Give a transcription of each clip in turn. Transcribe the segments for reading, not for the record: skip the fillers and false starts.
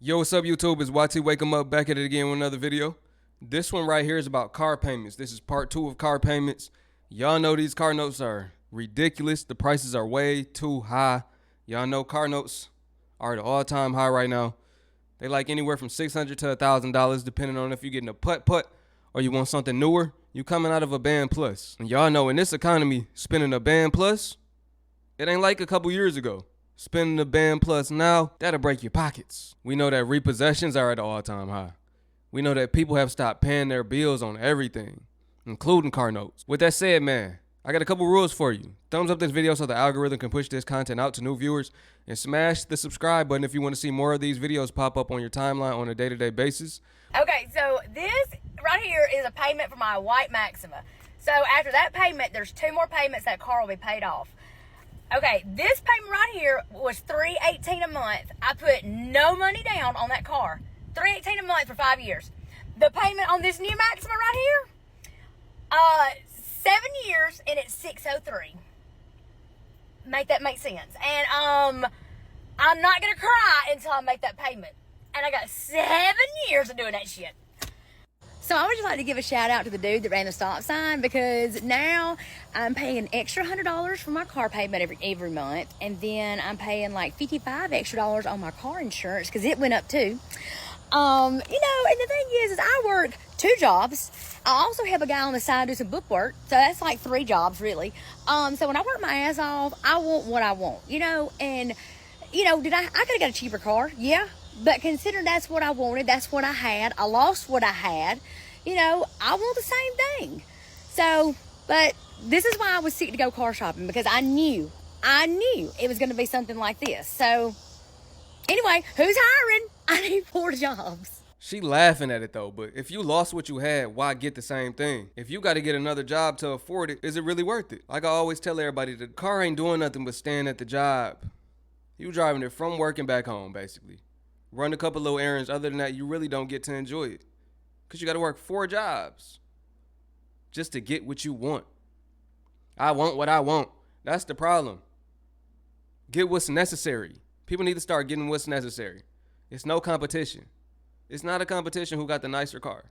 Yo, what's up, YouTube? It's YT Wake 'em Up, back at it again with another video. This one right here is about car payments. This is part 2 of car payments. Y'all know these car notes are ridiculous. The prices are way too high. Y'all know car notes are at an all-time high right now. They like anywhere from $600 to $1,000, depending on if you're getting a putt-putt or you want something newer. You coming out of a band plus. And y'all know in this economy, spending a band plus, it ain't like a couple years ago. Spending the band plus now, that'll break your pockets. We know that repossessions are at an all-time high. We know that people have stopped paying their bills on everything, including car notes. With that said, man, I got a couple rules for you. Thumbs up this video so the algorithm can push this content out to new viewers, and smash the subscribe button if you want to see more of these videos pop up on your timeline on a day-to-day basis. Okay, so this right here is a payment for my white Maxima. So after that payment, there's 2 more payments that car will be paid off. Okay, this payment right here was $318 a month. I put no money down on that car. $318 a month for 5 years. The payment on this new Maxima right here, 7 years, and it's $603. Make that make sense. And I'm not gonna cry until I make that payment. And I got 7 years of doing that shit. So I would just like to give a shout out to the dude that ran the stop sign, because now I'm paying an extra $100 for my car payment every month, and then I'm paying like $55 extra on my car insurance because it went up too. And the thing is I work 2 jobs. I also have a guy on the side do some book work, so that's like 3 jobs really. So when I work my ass off, I want what I want, and I could have got a cheaper car, yeah. But considering that's what I wanted, that's what I had, I lost what I had, I want the same thing. So, but this is why I was sick to go car shopping, because I knew it was going to be something like this. So, anyway, who's hiring? I need 4 jobs. She laughing at it though, but if you lost what you had, why get the same thing? If you got to get another job to afford it, is it really worth it? Like I always tell everybody, the car ain't doing nothing but staying at the job. You driving it from work and back home, basically. Run a couple little errands. Other than that, you really don't get to enjoy it, because you got to work 4 jobs just to get what you want. I want what I want. That's the problem. Get what's necessary. People need to start getting what's necessary. It's no competition. It's not a competition who got the nicer car.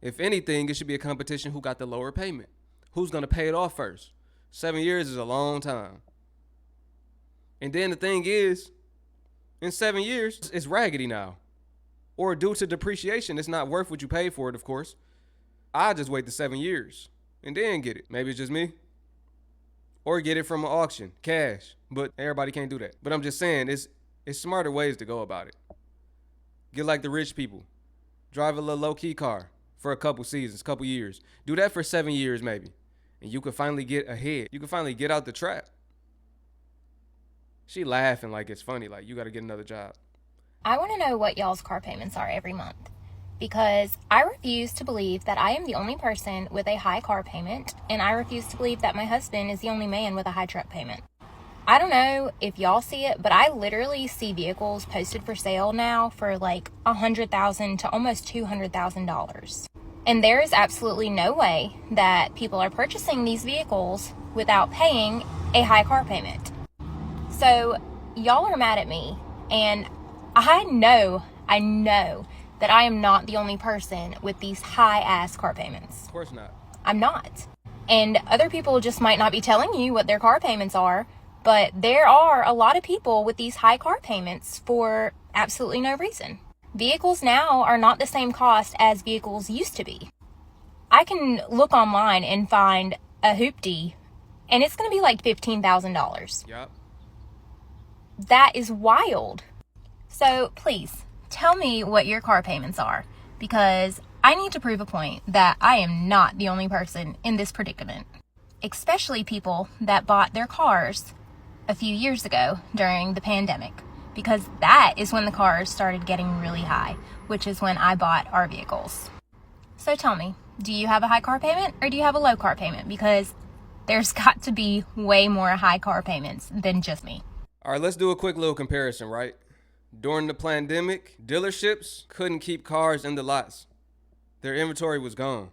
If anything, it should be a competition who got the lower payment. Who's going to pay it off first? 7 years is a long time. And then the thing is, in 7 years, it's raggedy now. Or due to depreciation, it's not worth what you paid for it, of course. I just wait the 7 years and then get it. Maybe it's just me. Or get it from an auction, cash. But everybody can't do that. But I'm just saying, it's smarter ways to go about it. Get like the rich people. Drive a little low-key car for a couple seasons, couple years. Do that for 7 years maybe. And you can finally get ahead. You can finally get out the trap. She laughing like it's funny, like you got to get another job. I want to know what y'all's car payments are every month, because I refuse to believe that I am the only person with a high car payment, and I refuse to believe that my husband is the only man with a high truck payment. I don't know if y'all see it, but I literally see vehicles posted for sale now for like $100,000 to almost $200,000. And there is absolutely no way that people are purchasing these vehicles without paying a high car payment. So y'all are mad at me, and I know that I am not the only person with these high ass car payments. Of course not. I'm not. And other people just might not be telling you what their car payments are, but there are a lot of people with these high car payments for absolutely no reason. Vehicles now are not the same cost as vehicles used to be. I can look online and find a hoopty, and it's going to be like $15,000. Yep. That is wild. So please tell me what your car payments are, because I need to prove a point that I am not the only person in this predicament, especially people that bought their cars a few years ago during the pandemic, because that is when the cars started getting really high, which is when I bought our vehicles. So tell me, do you have a high car payment or do you have a low car payment? Because there's got to be way more high car payments than just me. All right, let's do a quick little comparison, right? During the pandemic, dealerships couldn't keep cars in the lots. Their inventory was gone.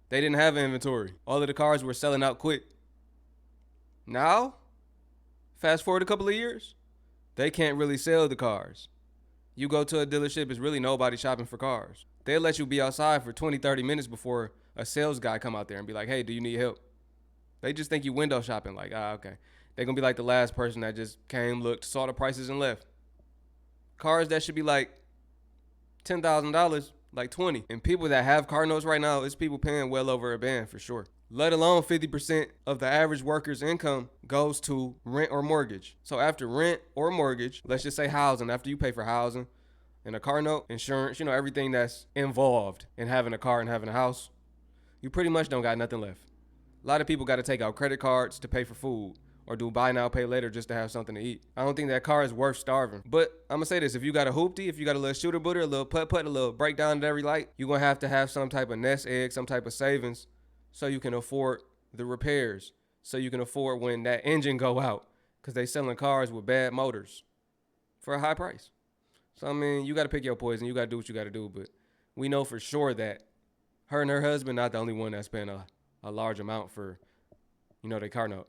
They didn't have an inventory. All of the cars were selling out quick. Now, fast forward a couple of years, they can't really sell the cars. You go to a dealership, it's really nobody shopping for cars. They'll let you be outside for 20, 30 minutes before a sales guy come out there and be like, hey, do you need help? They just think you window shopping. Like, okay. They're going to be like the last person that just came, looked, saw the prices and left. Cars that should be like $10,000, like 20. And people that have car notes right now, it's people paying well over a band for sure. Let alone 50% of the average worker's income goes to rent or mortgage. So after rent or mortgage, let's just say housing, after you pay for housing and a car note, insurance, everything that's involved in having a car and having a house, you pretty much don't got nothing left. A lot of people got to take out credit cards to pay for food or do buy now, pay later just to have something to eat. I don't think that car is worth starving. But I'm going to say this. If you got a hoopty, if you got a little shooter booter, a little putt-putt, a little breakdown at every light, you're going to have some type of nest egg, some type of savings so you can afford the repairs, so you can afford when that engine go out, because they selling cars with bad motors for a high price. So, I mean, you got to pick your poison. You got to do what you got to do. But we know for sure that her and her husband not the only one that spent a large amount for, their car note.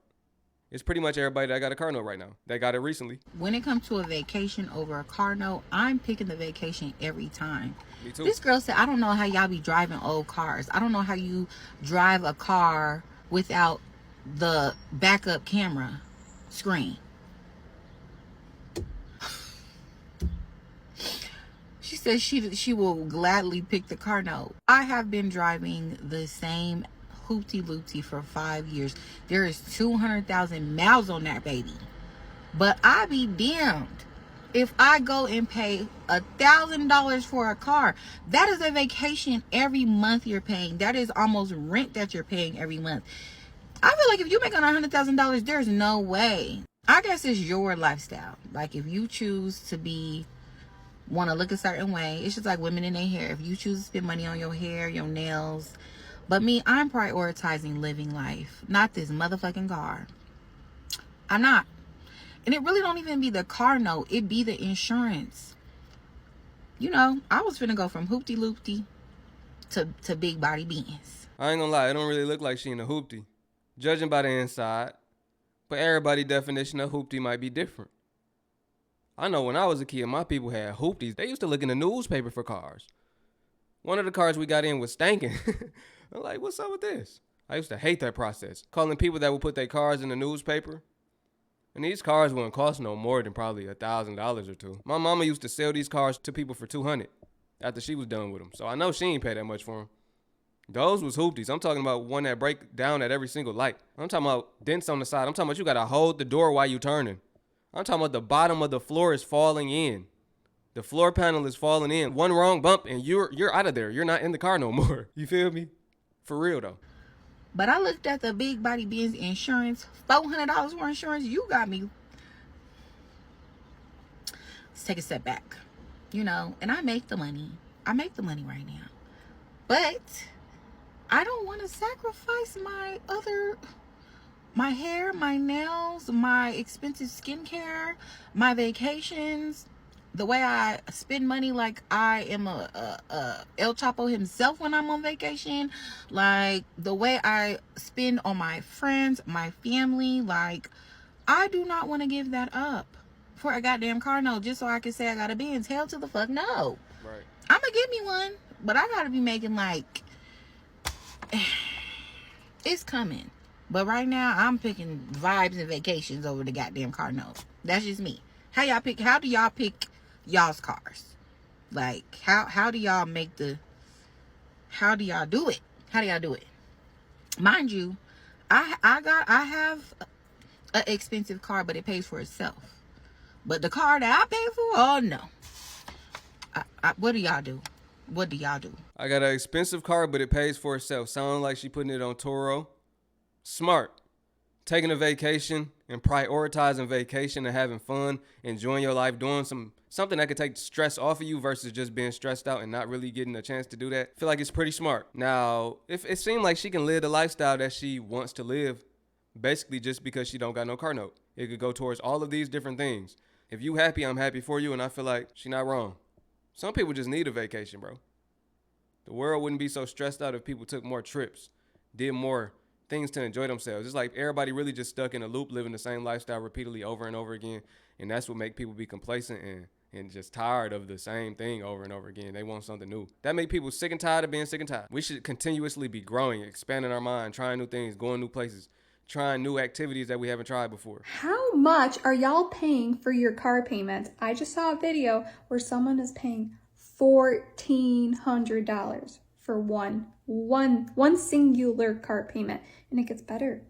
It's pretty much everybody that got a car note right now. They got it recently. When it comes to a vacation over a car note, I'm picking the vacation every time. Me too. This girl said, I don't know how y'all be driving old cars. I don't know how you drive a car without the backup camera screen. She says she will gladly pick the car note. I have been driving the same hoopty-loopty for 5 years. There is 200,000 miles on that baby. But I be damned if I go and pay $1,000 for a car. That is a vacation every month you're paying. That is almost rent that you're paying every month. I feel like if you make $100,000, there's no way. I guess it's your lifestyle. Like if you choose to want to look a certain way, it's just like women in their hair. If you choose to spend money on your hair, your nails. But me, I'm prioritizing living life, not this motherfucking car. I'm not. And it really don't even be the car note. It be the insurance. I was finna go from hoopty-loopty to big body beans. I ain't gonna lie, it don't really look like she in a hoopty, judging by the inside. But everybody's definition of hoopty might be different. I know when I was a kid, my people had hoopties. They used to look in the newspaper for cars. One of the cars we got in was stanking. I'm like, what's up with this? I used to hate that process. Calling people that would put their cars in the newspaper. And these cars wouldn't cost no more than probably $1,000 or two. My mama used to sell these cars to people for $200 after she was done with them. So I know she ain't pay that much for them. Those was hoopties. I'm talking about one that break down at every single light. I'm talking about dents on the side. I'm talking about you got to hold the door while you turning. I'm talking about the bottom of the floor is falling in. The floor panel is falling in. One wrong bump and you're out of there. You're not in the car no more. You feel me? For real though. But I looked at the big body Benz insurance, $400 for insurance. You got me. Let's take a step back, and I make the money. I make the money right now. But I don't want to sacrifice my hair, my nails, my expensive skincare, my vacations, the way I spend money like I am a El Chapo himself when I'm on vacation, like the way I spend on my friends, my family, like I do not want to give that up for a goddamn car note just so I can say I got a Benz. Hell to the fuck no. Right. I'm gonna get me one, but I gotta be making like it's coming. But right now I'm picking vibes and vacations over the goddamn car note. That's just me. How do y'all pick y'all's cars? Like how do y'all do it? How do y'all do it? Mind you, I have an expensive car, but it pays for itself. But the car that I pay for, oh no. What do y'all do? I got an expensive car, but it pays for itself. Sounding like she putting it on Toro. Smart. Taking a vacation and prioritizing vacation and having fun, enjoying your life, doing something that could take stress off of you versus just being stressed out and not really getting a chance to do that. I feel like it's pretty smart. Now, if it seemed like she can live the lifestyle that she wants to live, basically just because she don't got no car note. It could go towards all of these different things. If you happy, I'm happy for you, and I feel like she not wrong. Some people just need a vacation, bro. The world wouldn't be so stressed out if people took more trips, did more things to enjoy themselves. It's like everybody really just stuck in a loop, living the same lifestyle repeatedly over and over again. And that's what make people be complacent and and just tired of the same thing over and over again. They want something new. That make people sick and tired of being sick and tired. We should continuously be growing, expanding our mind, trying new things, going new places, trying new activities that we haven't tried before. How much are y'all paying for your car payment? I just saw a video where someone is paying $1,400 for one singular car payment, and it gets better.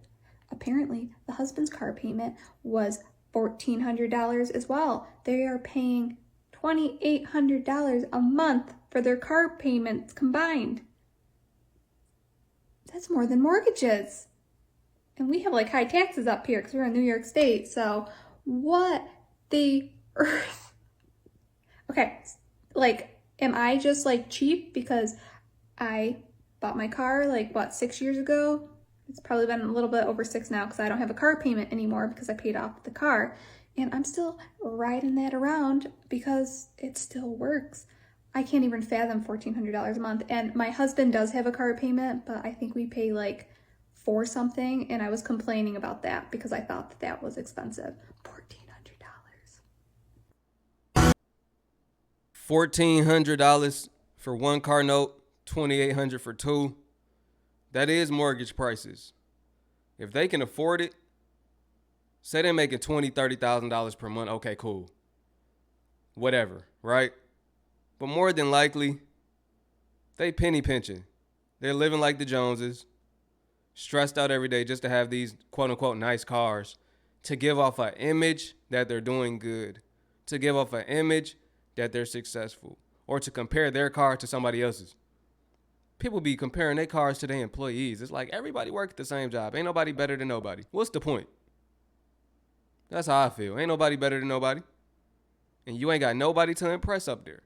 Apparently, the husband's car payment was $1,400 as well. They are paying $2,800 a month for their car payments combined. That's more than mortgages. And we have like high taxes up here because we're in New York State. So what the earth? Okay, like, am I just like cheap because I bought my car like, what, 6 years ago? It's probably been a little bit over 6 now because I don't have a car payment anymore because I paid off the car. And I'm still riding that around because it still works. I can't even fathom $1,400 a month. And my husband does have a car payment, but I think we pay like $4 something. And I was complaining about that because I thought that that was expensive. $1,400. $1,400 for one car note, $2,800 for two. That is mortgage prices. If they can afford it, say they're making $20,000, $30,000 per month. Okay, cool. Whatever, right? But more than likely, they penny pinching. They're living like the Joneses, stressed out every day just to have these quote unquote nice cars, to give off an image that they're doing good, to give off an image that they're successful, or to compare their car to somebody else's. People be comparing their cars to their employees. It's like everybody work at the same job. Ain't nobody better than nobody. What's the point? That's how I feel. Ain't nobody better than nobody. And you ain't got nobody to impress up there.